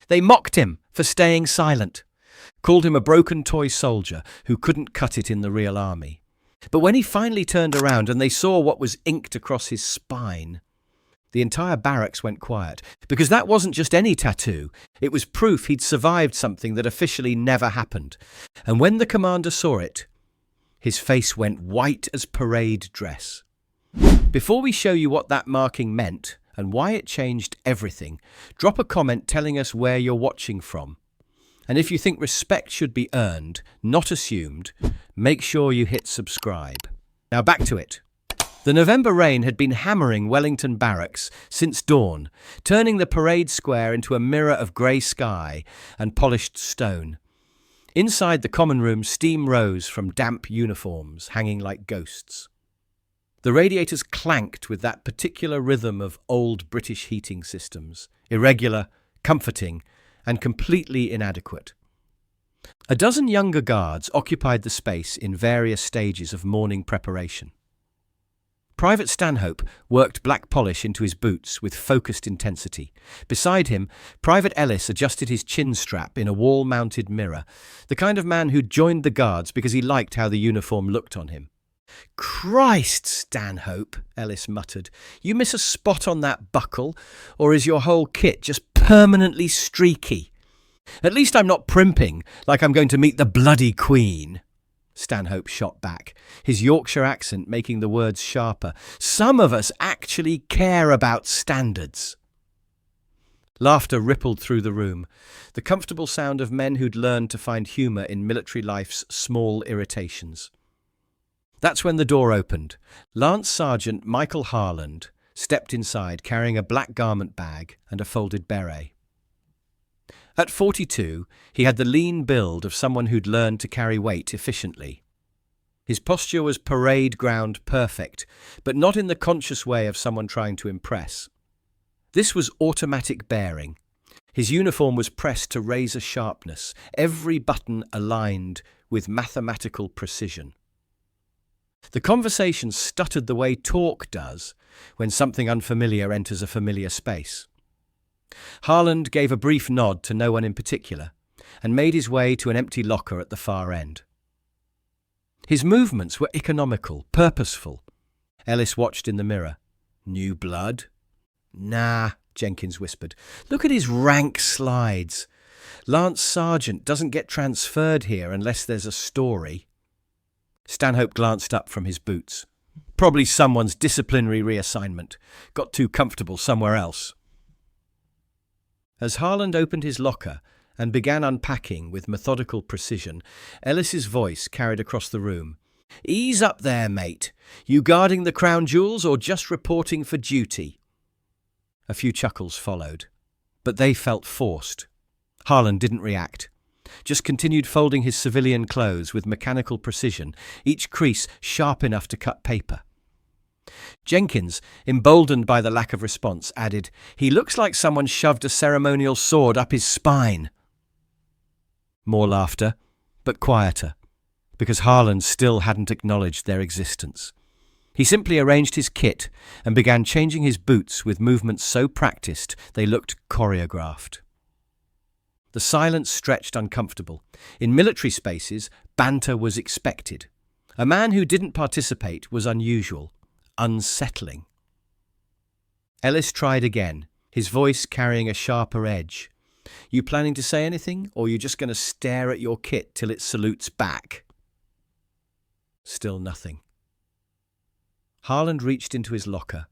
They mocked him for staying silent, called him a broken toy soldier who couldn't cut it in the real army. But when he finally turned around and they saw what was inked across his spine, the entire barracks went quiet, because that wasn't just any tattoo. It was proof he'd survived something that officially never happened. And when the commander saw it, his face went white as parade dress. Before we show you what that marking meant and why it changed everything, drop a comment telling us where you're watching from. And if you think respect should be earned, not assumed, make sure you hit subscribe. Now back to it. The November rain had been hammering Wellington Barracks since dawn, turning the parade square into a mirror of grey sky and polished stone. Inside the common room, steam rose from damp uniforms hanging like ghosts. The radiators clanked with that particular rhythm of old British heating systems, irregular, comforting, and completely inadequate. A dozen younger guards occupied the space in various stages of morning preparation. Private Stanhope worked black polish into his boots with focused intensity. Beside him, Private Ellis adjusted his chin strap in a wall-mounted mirror, the kind of man who'd joined the guards because he liked how the uniform looked on him. "Christ, Stanhope," Ellis muttered. "You miss a spot on that buckle, or is your whole kit just permanently streaky? At least I'm not primping like I'm going to meet the bloody Queen." Stanhope shot back, his Yorkshire accent making the words sharper. "Some of us actually care about standards." Laughter rippled through the room, the comfortable sound of men who'd learned to find humour in military life's small irritations. That's when the door opened. Lance Sergeant Michael Harland stepped inside carrying a black garment bag and a folded beret. At 42, he had the lean build of someone who'd learned to carry weight efficiently. His posture was parade ground perfect, but not in the conscious way of someone trying to impress. This was automatic bearing. His uniform was pressed to razor sharpness, every button aligned with mathematical precision. The conversation stuttered the way talk does when something unfamiliar enters a familiar space. Harland gave a brief nod to no one in particular and made his way to an empty locker at the far end. His movements were economical, purposeful. Ellis watched in the mirror. "New blood?" "Nah," Jenkins whispered. "Look at his rank slides. Lance Sergeant doesn't get transferred here unless there's a story." Stanhope glanced up from his boots. "Probably someone's disciplinary reassignment. Got too comfortable somewhere else." As Harland opened his locker and began unpacking with methodical precision, Ellis's voice carried across the room. "Ease up there, mate. You guarding the crown jewels or just reporting for duty?" A few chuckles followed, but they felt forced. Harland didn't react, just continued folding his civilian clothes with mechanical precision, each crease sharp enough to cut paper. Jenkins, emboldened by the lack of response, added, "He looks like someone shoved a ceremonial sword up his spine." More laughter, but quieter, because Harland still hadn't acknowledged their existence. He simply arranged his kit and began changing his boots with movements so practiced they looked choreographed. The silence stretched uncomfortable. In military spaces, banter was expected. A man who didn't participate was unusual. Unsettling. Ellis tried again, his voice carrying a sharper edge. "You planning to say anything, or you just going to stare at your kit till it salutes back?" Still nothing. Harland reached into his locker,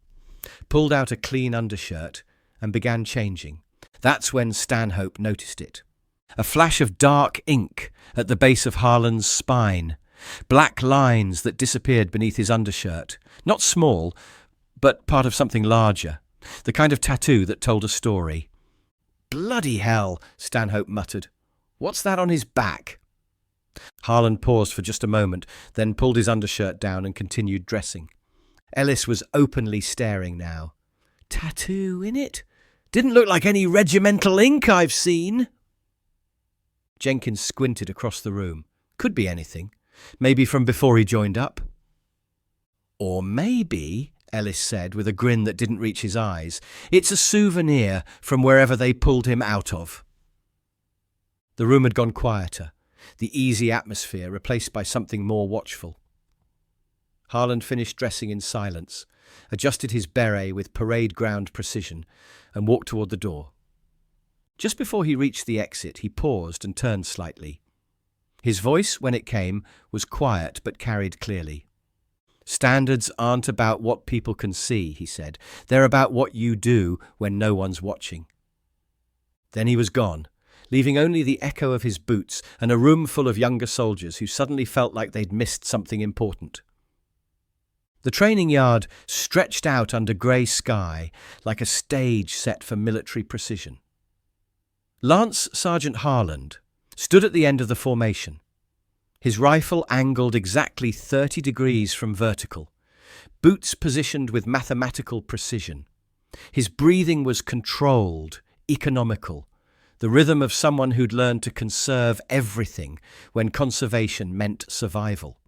pulled out a clean undershirt, and began changing. That's when Stanhope noticed it. A flash of dark ink at the base of Harland's spine. Black lines that disappeared beneath his undershirt. Not small, but part of something larger. The kind of tattoo that told a story. "Bloody hell," Stanhope muttered. "What's that on his back?" Harland paused for just a moment, then pulled his undershirt down and continued dressing. Ellis was openly staring now. "Tattoo in it? Didn't look like any regimental ink I've seen." Jenkins squinted across the room. Could be anything. Maybe from before he joined up. "Or maybe," Ellis said with a grin that didn't reach his eyes, "it's a souvenir from wherever they pulled him out of." The room had gone quieter, the easy atmosphere replaced by something more watchful. Harland finished dressing in silence, adjusted his beret with parade ground precision, and walked toward the door. Just before he reached the exit, he paused and turned slightly. His voice, when it came, was quiet but carried clearly. "Standards aren't about what people can see," he said. "They're about what you do when no one's watching." Then he was gone, leaving only the echo of his boots and a room full of younger soldiers who suddenly felt like they'd missed something important. The training yard stretched out under grey sky like a stage set for military precision. Lance Sergeant Harland stood at the end of the formation, his rifle angled exactly 30 degrees from vertical, boots positioned with mathematical precision. His breathing was controlled, economical, the rhythm of someone who'd learned to conserve everything when conservation meant survival.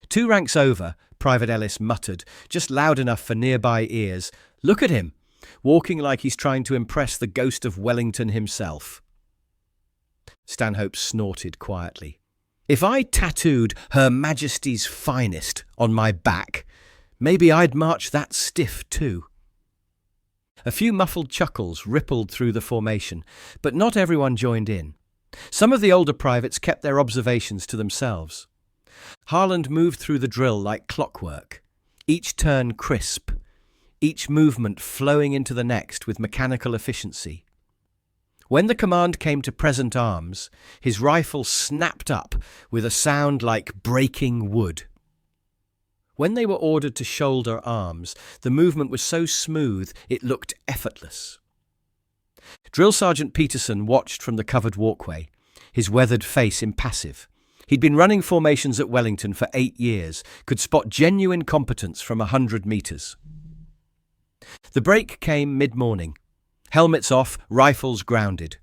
2 ranks over, Private Ellis muttered, just loud enough for nearby ears, "Look at him, walking like he's trying to impress the ghost of Wellington himself." Stanhope snorted quietly. "If I tattooed Her Majesty's Finest on my back, maybe I'd march that stiff too." A few muffled chuckles rippled through the formation, but not everyone joined in. Some of the older privates kept their observations to themselves. Harland moved through the drill like clockwork, each turn crisp, each movement flowing into the next with mechanical efficiency. When the command came to present arms, his rifle snapped up with a sound like breaking wood. When they were ordered to shoulder arms, the movement was so smooth it looked effortless. Drill Sergeant Peterson watched from the covered walkway, his weathered face impassive. He'd been running formations at Wellington for 8 years, could spot genuine competence from 100 metres. The break came mid-morning. Helmets off, rifles grounded.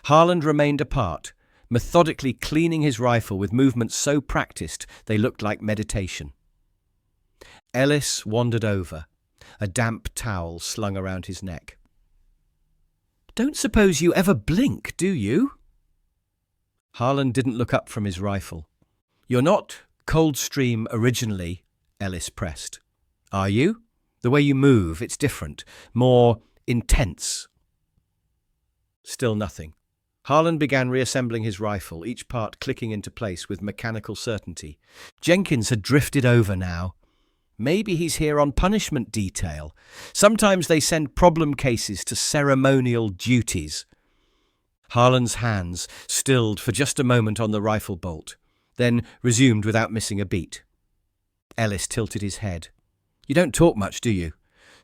Harland remained apart, methodically cleaning his rifle with movements so practiced they looked like meditation. Ellis wandered over, a damp towel slung around his neck. "Don't suppose you ever blink, do you?" Harland didn't look up from his rifle. "You're not Coldstream originally," Ellis pressed. "Are you? The way you move, it's different, more intense." Still nothing. Harland began reassembling his rifle, each part clicking into place with mechanical certainty. Jenkins had drifted over now. Maybe he's here on punishment detail. Sometimes they send problem cases to ceremonial duties. Harland's hands stilled for just a moment on the rifle bolt, then resumed without missing a beat. Ellis tilted his head. "You don't talk much, do you?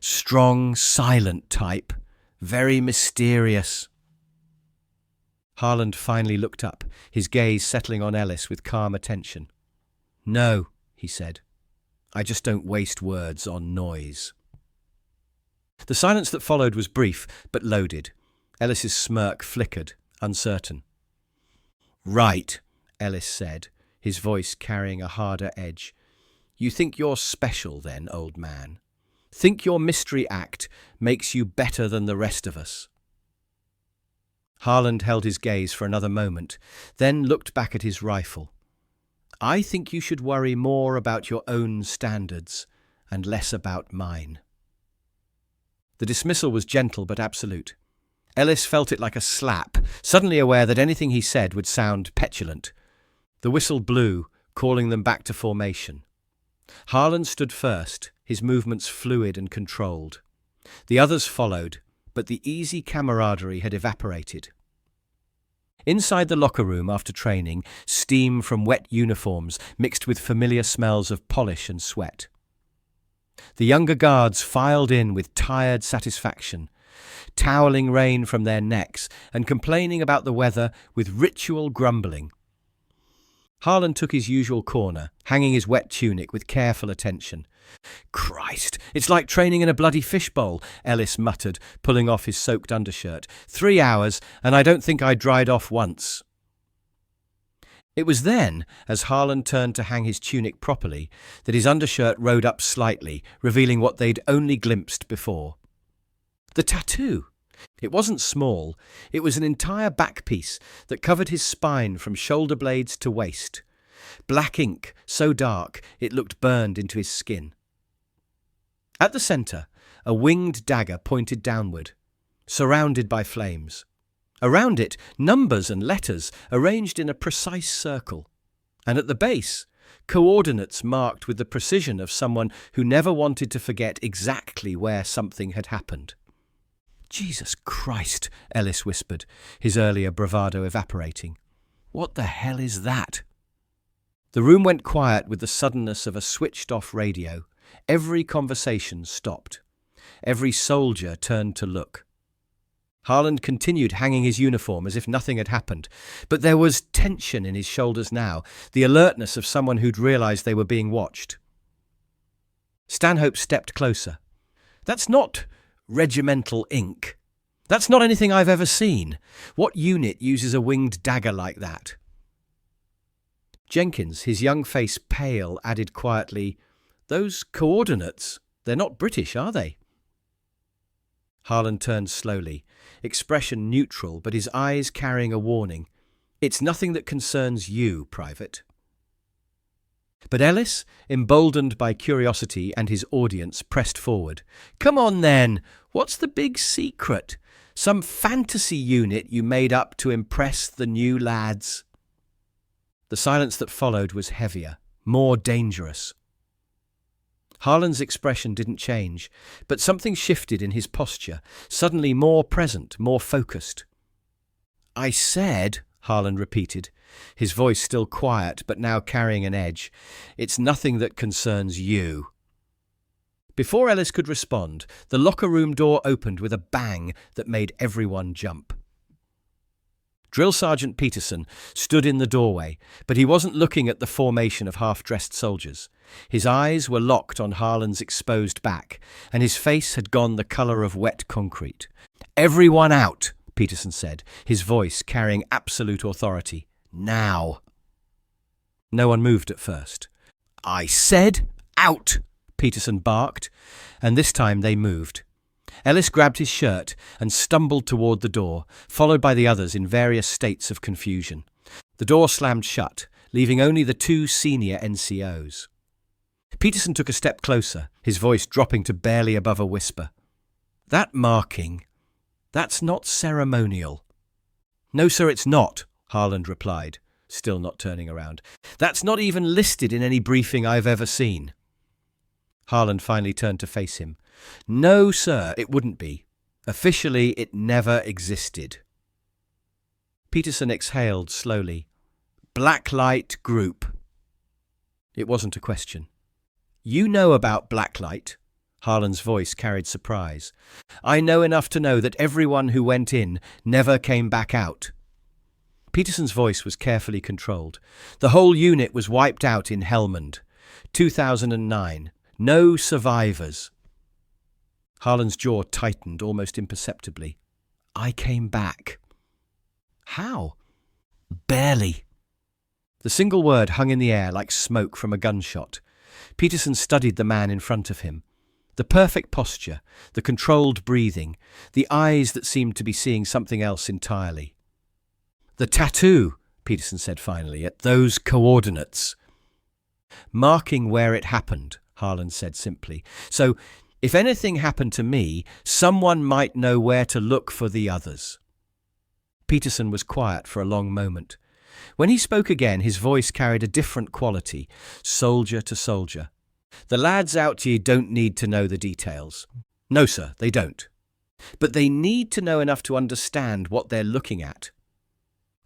Strong, silent type. Very mysterious." Harland finally looked up, his gaze settling on Ellis with calm attention. "No," he said. "I just don't waste words on noise." The silence that followed was brief, but loaded. Ellis's smirk flickered, uncertain. "Right," Ellis said, his voice carrying a harder edge. "You think you're special then, old man? Think your mystery act makes you better than the rest of us?" Harland held his gaze for another moment, then looked back at his rifle. "I think you should worry more about your own standards and less about mine." The dismissal was gentle but absolute. Ellis felt it like a slap, suddenly aware that anything he said would sound petulant. The whistle blew, calling them back to formation. Harland stood first, his movements fluid and controlled. The others followed, but the easy camaraderie had evaporated. Inside the locker room after training, steam from wet uniforms mixed with familiar smells of polish and sweat. The younger guards filed in with tired satisfaction, toweling rain from their necks and complaining about the weather with ritual grumbling. Harland took his usual corner, hanging his wet tunic with careful attention. "Christ, it's like training in a bloody fishbowl," Ellis muttered, pulling off his soaked undershirt. 3 hours, and I don't think I dried off once." It was then, as Harland turned to hang his tunic properly, that his undershirt rode up slightly, revealing what they'd only glimpsed before. The tattoo! It wasn't small, it was an entire back piece that covered his spine from shoulder blades to waist. Black ink, so dark it looked burned into his skin. At the centre, a winged dagger pointed downward, surrounded by flames. Around it, numbers and letters arranged in a precise circle. And at the base, coordinates marked with the precision of someone who never wanted to forget exactly where something had happened. "Jesus Christ," Ellis whispered, his earlier bravado evaporating. "What the hell is that?" The room went quiet with the suddenness of a switched-off radio. Every conversation stopped. Every soldier turned to look. Harland continued hanging his uniform as if nothing had happened, but there was tension in his shoulders now, the alertness of someone who'd realized they were being watched. Stanhope stepped closer. "That's not regimental ink. That's not anything I've ever seen. What unit uses a winged dagger like that?" Jenkins, his young face pale, added quietly, "Those coordinates, they're not British, are they?" Harland turned slowly, expression neutral, but his eyes carrying a warning. "It's nothing that concerns you, Private." But Ellis, emboldened by curiosity and his audience, pressed forward. "Come on then, what's the big secret? Some fantasy unit you made up to impress the new lads?" The silence that followed was heavier, more dangerous. Harland's expression didn't change, but something shifted in his posture, suddenly more present, more focused. "I said," Harland repeated, his voice still quiet but now carrying an edge, "it's nothing that concerns you." Before Ellis could respond, the locker room door opened with a bang that made everyone jump. Drill Sergeant Peterson stood in the doorway, but he wasn't looking at the formation of half-dressed soldiers. His eyes were locked on Harland's exposed back, and his face had gone the colour of wet concrete. "Everyone out," Peterson said, his voice carrying absolute authority. "Now." No one moved at first. "I said out," Peterson barked, and this time they moved. Ellis grabbed his shirt and stumbled toward the door, followed by the others in various states of confusion. The door slammed shut, leaving only the two senior NCOs. Peterson took a step closer, his voice dropping to barely above a whisper. "That marking, that's not ceremonial." "No, sir, it's not," Harland replied, still not turning around. "That's not even listed in any briefing I've ever seen." Harland finally turned to face him. "No, sir, it wouldn't be. Officially, it never existed." Peterson exhaled slowly. "Blacklight Group." It wasn't a question. "You know about Blacklight?" Harland's voice carried surprise. "I know enough to know that everyone who went in never came back out." Peterson's voice was carefully controlled. "The whole unit was wiped out in Helmand. 2009. No survivors." Harland's jaw tightened almost imperceptibly. "I came back." "How?" "Barely." The single word hung in the air like smoke from a gunshot. Peterson studied the man in front of him. The perfect posture, the controlled breathing, the eyes that seemed to be seeing something else entirely. "The tattoo," Peterson said finally, "at those coordinates." "Marking where it happened," Harland said simply. "So, if anything happened to me, someone might know where to look for the others." Peterson was quiet for a long moment. When he spoke again, his voice carried a different quality, soldier to soldier. "The lads out here don't need to know the details." "No, sir, they don't. But they need to know enough to understand what they're looking at."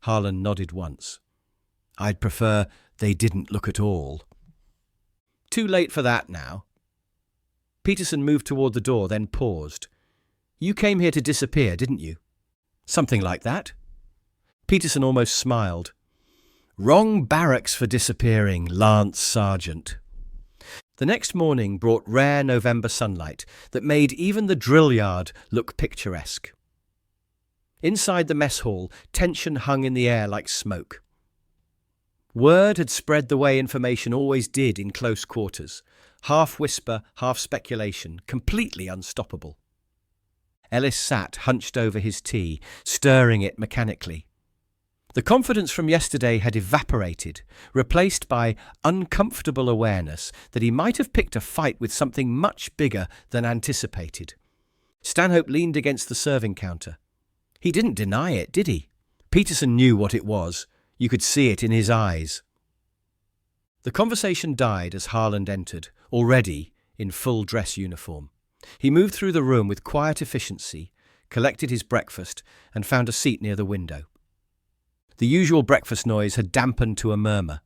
Harland nodded once. "I'd prefer they didn't look at all." "Too late for that now." Peterson moved toward the door, then paused. "You came here to disappear, didn't you?" "Something like that." Peterson almost smiled. "Wrong barracks for disappearing, Lance Sergeant." The next morning brought rare November sunlight that made even the drill yard look picturesque. Inside the mess hall, tension hung in the air like smoke. Word had spread the way information always did in close quarters, half whisper, half speculation, completely unstoppable. Ellis sat hunched over his tea, stirring it mechanically. The confidence from yesterday had evaporated, replaced by uncomfortable awareness that he might have picked a fight with something much bigger than anticipated. Stanhope leaned against the serving counter. He didn't deny it, did he? Peterson knew what it was. You could see it in his eyes. The conversation died as Harland entered, already in full dress uniform. He moved through the room with quiet efficiency, collected his breakfast, and found a seat near the window. The usual breakfast noise had dampened to a murmur.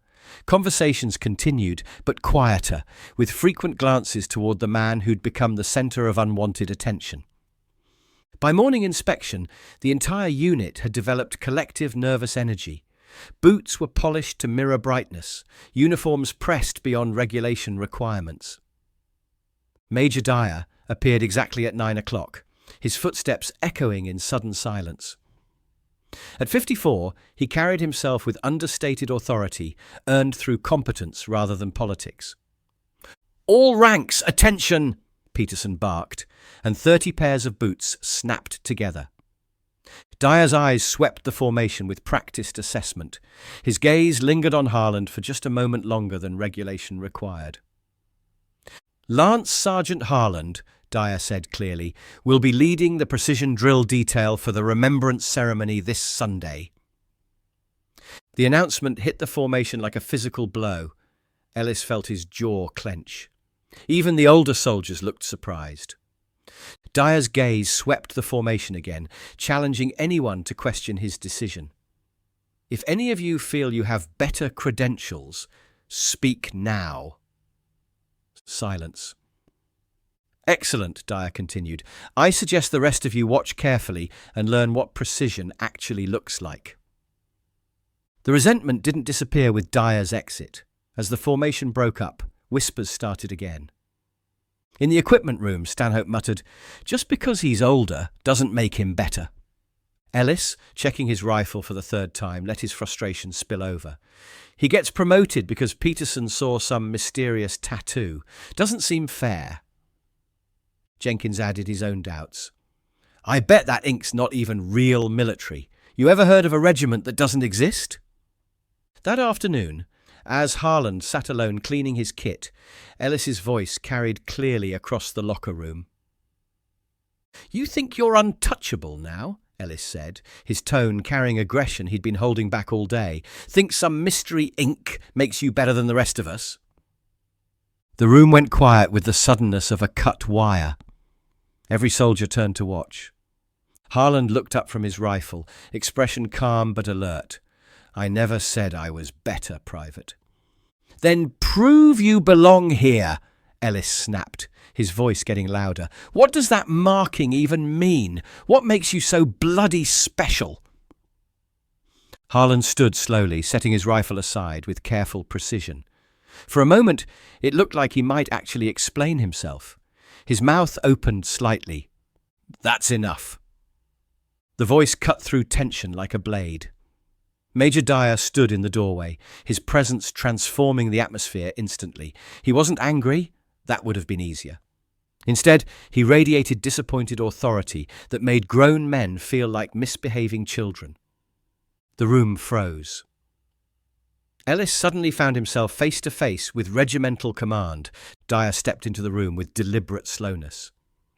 Conversations continued, but quieter, with frequent glances toward the man who'd become the centre of unwanted attention. By morning inspection, the entire unit had developed collective nervous energy. Boots were polished to mirror brightness, uniforms pressed beyond regulation requirements. Major Dyer appeared exactly at 9 o'clock, his footsteps echoing in sudden silence. At 54, he carried himself with understated authority, earned through competence rather than politics. "All ranks, attention!" Peterson barked, and 30 pairs of boots snapped together. Dyer's eyes swept the formation with practiced assessment. His gaze lingered on Harland for just a moment longer than regulation required. "Lance Sergeant Harland," Dyer said clearly, "will be leading the precision drill detail for the remembrance ceremony this Sunday." The announcement hit the formation like a physical blow. Ellis felt his jaw clench. Even the older soldiers looked surprised. Dyer's gaze swept the formation again, challenging anyone to question his decision. "If any of you feel you have better credentials, speak now." Silence. "Excellent," Dyer continued. "I suggest the rest of you watch carefully and learn what precision actually looks like." The resentment didn't disappear with Dyer's exit. As the formation broke up, whispers started again. In the equipment room, Stanhope muttered, "Just because he's older doesn't make him better." Ellis, checking his rifle for the third time, let his frustration spill over. "He gets promoted because Peterson saw some mysterious tattoo. Doesn't seem fair." Jenkins added his own doubts. "I bet that ink's not even real military. You ever heard of a regiment that doesn't exist?" That afternoon, as Harland sat alone cleaning his kit, Ellis's voice carried clearly across the locker room. "You think you're untouchable now?" Ellis said, his tone carrying aggression he'd been holding back all day. "Think some mystery ink makes you better than the rest of us?" The room went quiet with the suddenness of a cut wire. Every soldier turned to watch. Harland looked up from his rifle, expression calm but alert. "I never said I was better, Private." "Then prove you belong here," Ellis snapped, his voice getting louder. "What does that marking even mean? What makes you so bloody special?" Harland stood slowly, setting his rifle aside with careful precision. For a moment, it looked like he might actually explain himself. His mouth opened slightly. "That's enough." The voice cut through tension like a blade. Major Dyer stood in the doorway, his presence transforming the atmosphere instantly. He wasn't angry. That would have been easier. Instead, he radiated disappointed authority that made grown men feel like misbehaving children. The room froze. Ellis suddenly found himself face to face with regimental command. Dyer stepped into the room with deliberate slowness.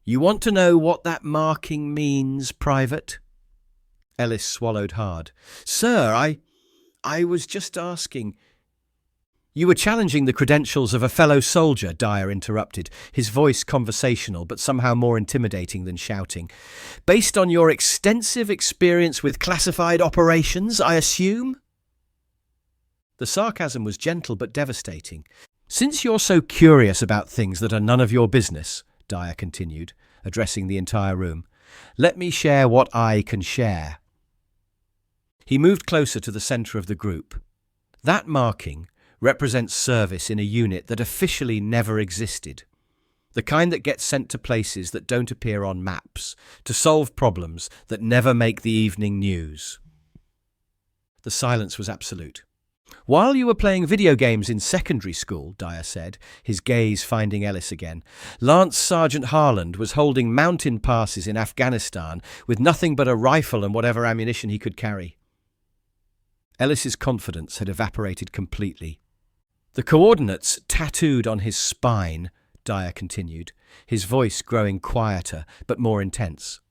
"You want to know what that marking means, Private?" Ellis swallowed hard. "Sir, I was just asking." "You were challenging the credentials of a fellow soldier," Dyer interrupted, his voice conversational but somehow more intimidating than shouting. "Based on your extensive experience with classified operations, I assume?" The sarcasm was gentle but devastating. "Since you're so curious about things that are none of your business," Dyer continued, addressing the entire room, "let me share what I can share." He moved closer to the centre of the group. That marking represents service in a unit that officially never existed. The kind that gets sent to places that don't appear on maps, to solve problems that never make the evening news. The silence was absolute. While you were playing video games in secondary school, Dyer said, his gaze finding Ellis again, Lance Sergeant Harland was holding mountain passes in Afghanistan with nothing but a rifle and whatever ammunition he could carry. Ellis's confidence had evaporated completely. The coordinates tattooed on his spine, Dyer continued, his voice growing quieter but more intense.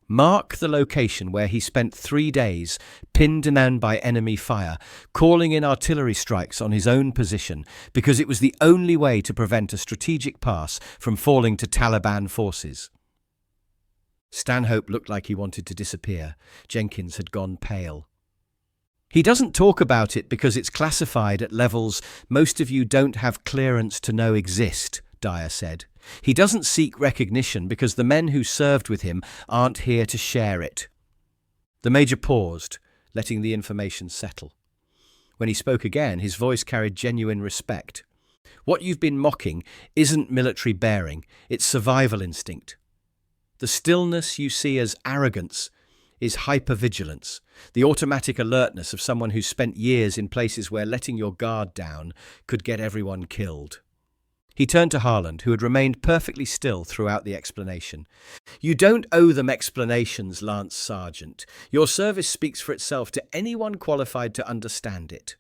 Mark the location where he spent 3 days, pinned down by enemy fire, calling in artillery strikes on his own position because it was the only way to prevent a strategic pass from falling to Taliban forces. Stanhope looked like he wanted to disappear. Jenkins had gone pale. He doesn't talk about it because it's classified at levels most of you don't have clearance to know exist, Dyer said. He doesn't seek recognition because the men who served with him aren't here to share it. The Major paused, letting the information settle. When he spoke again, his voice carried genuine respect. What you've been mocking isn't military bearing, it's survival instinct. The stillness you see as arrogance is hypervigilance, the automatic alertness of someone who's spent years in places where letting your guard down could get everyone killed. He turned to Harland, who had remained perfectly still throughout the explanation. You don't owe them explanations, Lance Sergeant. Your service speaks for itself to anyone qualified to understand it.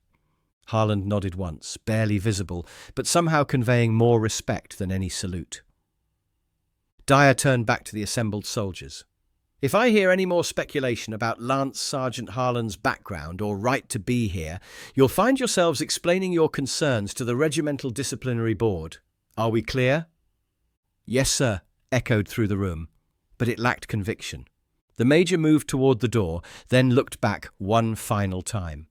Harland nodded once, barely visible, but somehow conveying more respect than any salute. Dyer turned back to the assembled soldiers. If I hear any more speculation about Lance Sergeant Harland's background or right to be here, you'll find yourselves explaining your concerns to the Regimental Disciplinary Board. Are we clear? Yes, sir, echoed through the room, but it lacked conviction. The Major moved toward the door, then looked back one final time.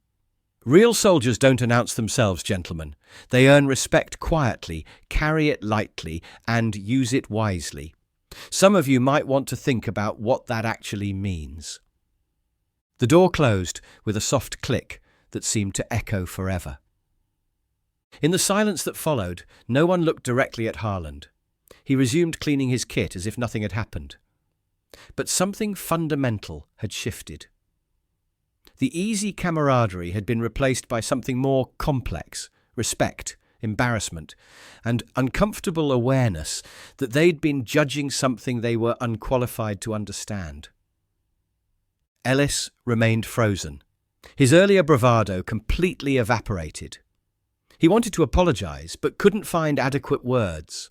Real soldiers don't announce themselves, gentlemen. They earn respect quietly, carry it lightly, and use it wisely. Some of you might want to think about what that actually means. The door closed with a soft click that seemed to echo forever. In the silence that followed, no one looked directly at Harland. He resumed cleaning his kit as if nothing had happened. But something fundamental had shifted. The easy camaraderie had been replaced by something more complex, respect, embarrassment, and uncomfortable awareness that they'd been judging something they were unqualified to understand. Ellis remained frozen. His earlier bravado completely evaporated. He wanted to apologize, but couldn't find adequate words.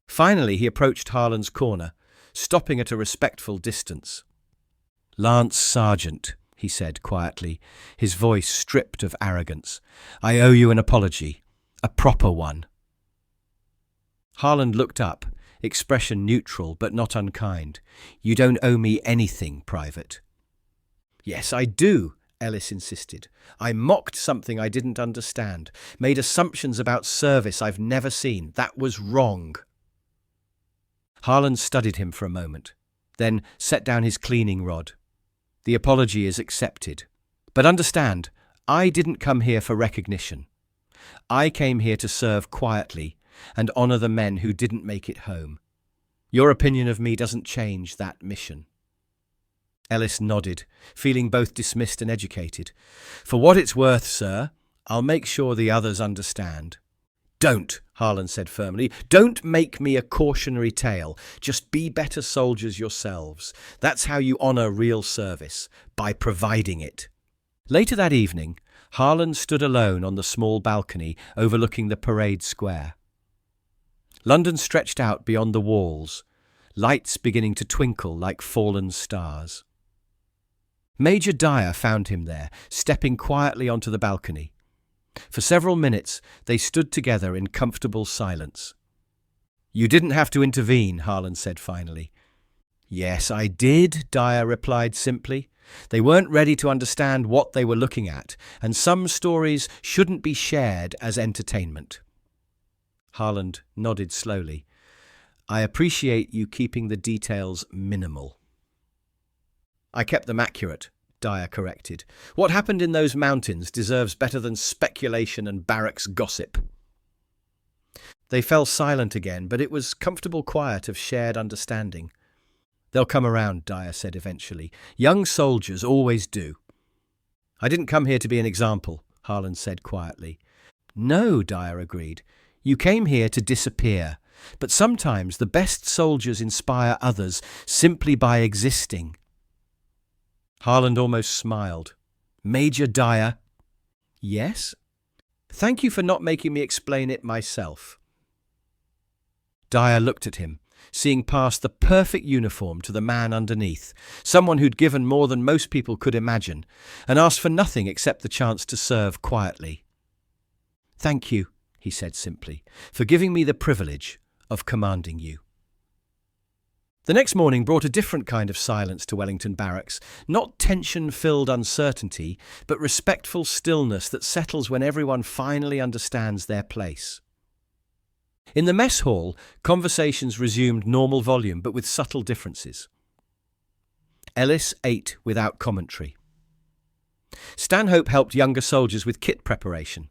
Finally, he approached Harland's corner, stopping at a respectful distance. Lance Sergeant, he said quietly, his voice stripped of arrogance, I owe you an apology. A proper one. Harland looked up, expression neutral but not unkind. You don't owe me anything, Private. Yes, I do, Ellis insisted. I mocked something I didn't understand, made assumptions about service I've never seen. That was wrong. Harland studied him for a moment, then set down his cleaning rod. The apology is accepted. But understand, I didn't come here for recognition. I came here to serve quietly and honour the men who didn't make it home. Your opinion of me doesn't change that mission. Ellis nodded, feeling both dismissed and educated. For what it's worth, sir, I'll make sure the others understand. Don't, Harland said firmly. Don't make me a cautionary tale. Just be better soldiers yourselves. That's how you honour real service, by providing it. Later that evening, Harland stood alone on the small balcony overlooking the parade square. London stretched out beyond the walls, lights beginning to twinkle like fallen stars. Major Dyer found him there, stepping quietly onto the balcony. For several minutes, they stood together in comfortable silence. You didn't have to intervene, Harland said finally. Yes, I did, Dyer replied simply. They weren't ready to understand what they were looking at, and some stories shouldn't be shared as entertainment. Harland nodded slowly. I appreciate you keeping the details minimal. I kept them accurate, Dyer corrected. What happened in those mountains deserves better than speculation and barracks gossip. They fell silent again, but it was comfortable quiet of shared understanding. They'll come around, Dyer said eventually. Young soldiers always do. I didn't come here to be an example. Harland said quietly. No, Dyer agreed. You came here to disappear, but sometimes the best soldiers inspire others simply by existing. Harland almost smiled. Major Dyer? Yes? Thank you for not making me explain it myself. Dyer looked at him, seeing past the perfect uniform to the man underneath, someone who'd given more than most people could imagine, and asked for nothing except the chance to serve quietly. Thank you, he said simply, for giving me the privilege of commanding you. The next morning brought a different kind of silence to Wellington Barracks, not tension-filled uncertainty, but respectful stillness that settles when everyone finally understands their place. In the mess hall, conversations resumed normal volume, but with subtle differences. Ellis ate without commentary. Stanhope helped younger soldiers with kit preparation.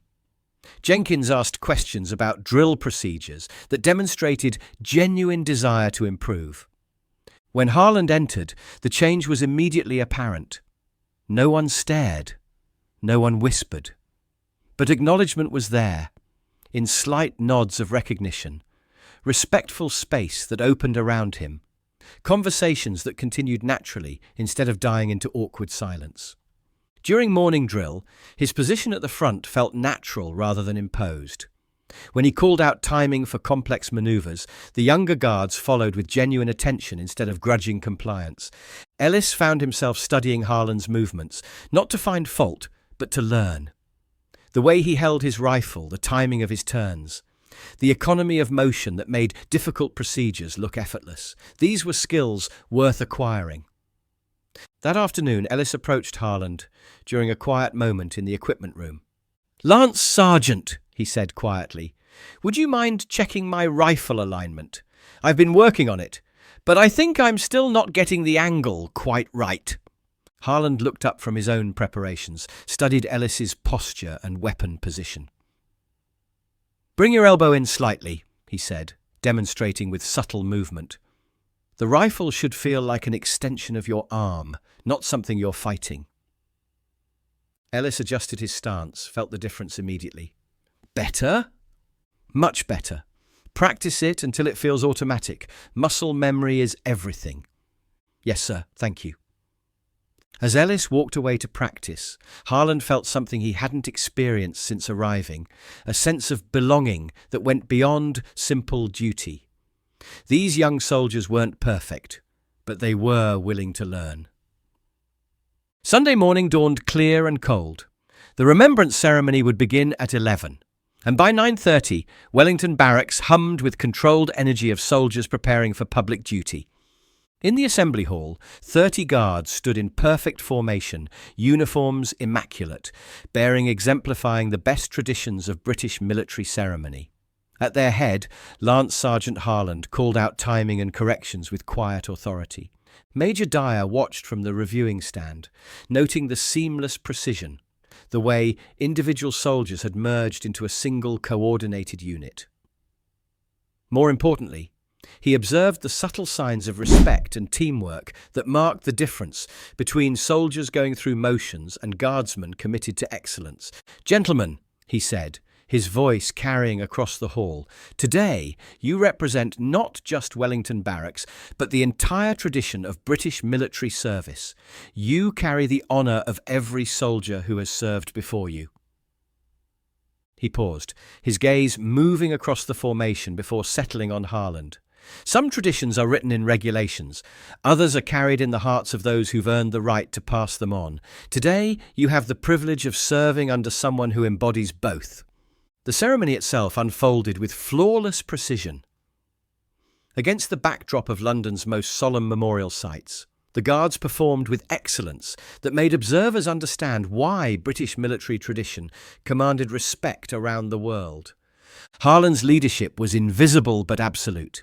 Jenkins asked questions about drill procedures that demonstrated genuine desire to improve. When Harland entered, the change was immediately apparent. No one stared, no one whispered, but acknowledgement was there, in slight nods of recognition, respectful space that opened around him, conversations that continued naturally instead of dying into awkward silence. During morning drill, his position at the front felt natural rather than imposed. When he called out timing for complex manoeuvres, the younger guards followed with genuine attention instead of grudging compliance. Ellis found himself studying Harland's movements, not to find fault, but to learn. The way he held his rifle, the timing of his turns, the economy of motion that made difficult procedures look effortless. These were skills worth acquiring. That afternoon, Ellis approached Harland during a quiet moment in the equipment room. "Lance Sergeant," he said quietly, "would you mind checking my rifle alignment? I've been working on it, but I think I'm still not getting the angle quite right." Harland looked up from his own preparations, studied Ellis's posture and weapon position. "Bring your elbow in slightly," he said, demonstrating with subtle movement. "The rifle should feel like an extension of your arm, not something you're fighting." Ellis adjusted his stance, felt the difference immediately. "Better?" "Much better. Practice it until it feels automatic. Muscle memory is everything." "Yes, sir. Thank you." As Ellis walked away to practice, Harland felt something he hadn't experienced since arriving, a sense of belonging that went beyond simple duty. These young soldiers weren't perfect, but they were willing to learn. Sunday morning dawned clear and cold. The remembrance ceremony would begin at 11, and by 9:30, Wellington Barracks hummed with controlled energy of soldiers preparing for public duty. In the assembly hall, 30 guards stood in perfect formation, uniforms immaculate, exemplifying the best traditions of British military ceremony. At their head, Lance Sergeant Harland called out timing and corrections with quiet authority. Major Dyer watched from the reviewing stand, noting the seamless precision, the way individual soldiers had merged into a single coordinated unit. More importantly, he observed the subtle signs of respect and teamwork that marked the difference between soldiers going through motions and guardsmen committed to excellence. "Gentlemen," he said, his voice carrying across the hall, "today you represent not just Wellington Barracks, but the entire tradition of British military service. You carry the honour of every soldier who has served before you." He paused, his gaze moving across the formation before settling on Harland. "Some traditions are written in regulations. Others are carried in the hearts of those who've earned the right to pass them on. Today, you have the privilege of serving under someone who embodies both." The ceremony itself unfolded with flawless precision. Against the backdrop of London's most solemn memorial sites, the Guards performed with excellence that made observers understand why British military tradition commanded respect around the world. Harland's leadership was invisible but absolute.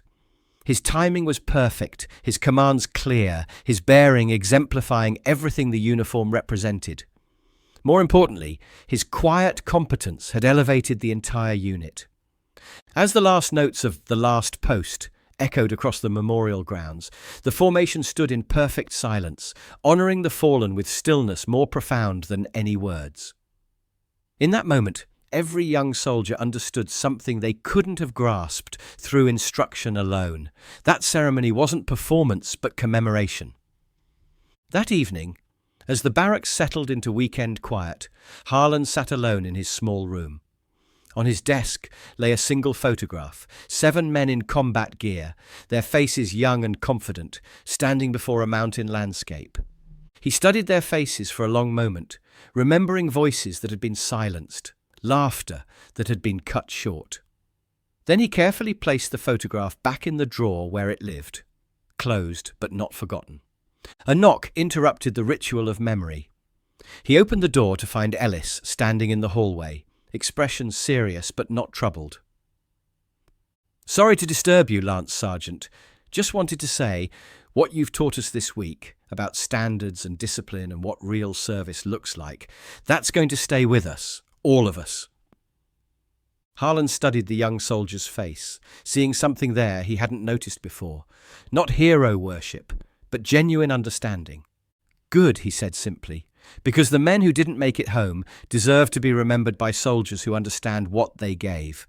His timing was perfect, his commands clear, his bearing exemplifying everything the uniform represented. More importantly, his quiet competence had elevated the entire unit. As the last notes of "The Last Post" echoed across the memorial grounds, the formation stood in perfect silence, honouring the fallen with stillness more profound than any words. In that moment, every young soldier understood something they couldn't have grasped through instruction alone. That ceremony wasn't performance, but commemoration. That evening, as the barracks settled into weekend quiet, Harland sat alone in his small room. On his desk lay a single photograph, 7 men in combat gear, their faces young and confident, standing before a mountain landscape. He studied their faces for a long moment, remembering voices that had been silenced, laughter that had been cut short. Then he carefully placed the photograph back in the drawer where it lived, closed but not forgotten. A knock interrupted the ritual of memory. He opened the door to find Ellis standing in the hallway, expression serious but not troubled. "Sorry to disturb you, Lance Sergeant. Just wanted to say what you've taught us this week about standards and discipline and what real service looks like. That's going to stay with us, all of us." Harland studied the young soldier's face, seeing something there he hadn't noticed before. Not hero worship, but genuine understanding. "Good," he said simply, "because the men who didn't make it home deserve to be remembered by soldiers who understand what they gave."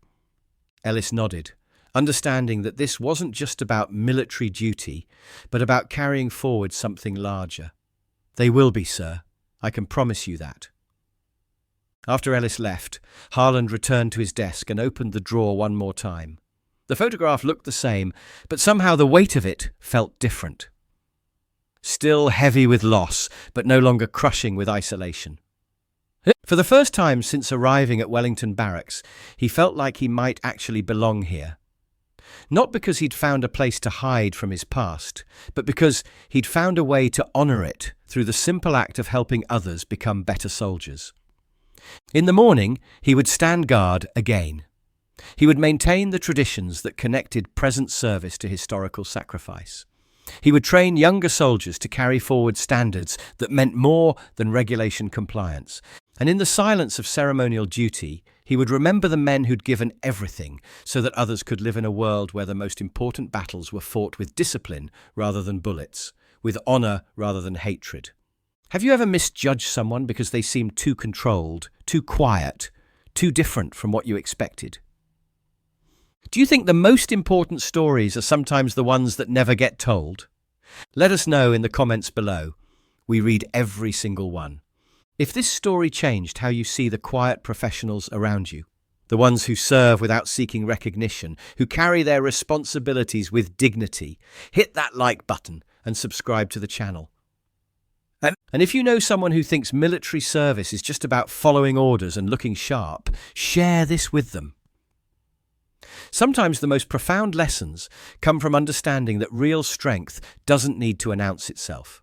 Ellis nodded, understanding that this wasn't just about military duty, but about carrying forward something larger. "They will be, sir. I can promise you that." After Ellis left, Harland returned to his desk and opened the drawer one more time. The photograph looked the same, but somehow the weight of it felt different. Still heavy with loss, but no longer crushing with isolation. For the first time since arriving at Wellington Barracks, he felt like he might actually belong here. Not because he'd found a place to hide from his past, but because he'd found a way to honour it through the simple act of helping others become better soldiers. In the morning, he would stand guard again. He would maintain the traditions that connected present service to historical sacrifice. He would train younger soldiers to carry forward standards that meant more than regulation compliance. And in the silence of ceremonial duty, he would remember the men who'd given everything so that others could live in a world where the most important battles were fought with discipline rather than bullets, with honour rather than hatred. Have you ever misjudged someone because they seemed too controlled, too quiet, too different from what you expected? Do you think the most important stories are sometimes the ones that never get told? Let us know in the comments below. We read every single one. If this story changed how you see the quiet professionals around you, the ones who serve without seeking recognition, who carry their responsibilities with dignity, hit that like button and subscribe to the channel. And if you know someone who thinks military service is just about following orders and looking sharp, share this with them. Sometimes the most profound lessons come from understanding that real strength doesn't need to announce itself.